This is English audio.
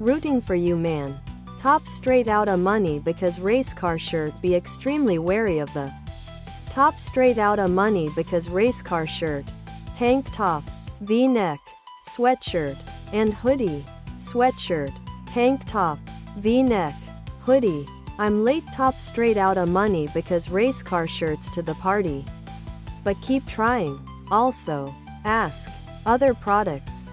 Rooting for you, man. Top straight outta money because race car shirt. Be extremely wary of the top straight outta money because race car shirt, tank top, V-neck, sweatshirt, and hoodie. Sweatshirt, tank top, V-neck, hoodie. I'm late. Top straight outta money because race car shirts to the party. But keep trying. Also, ask other products.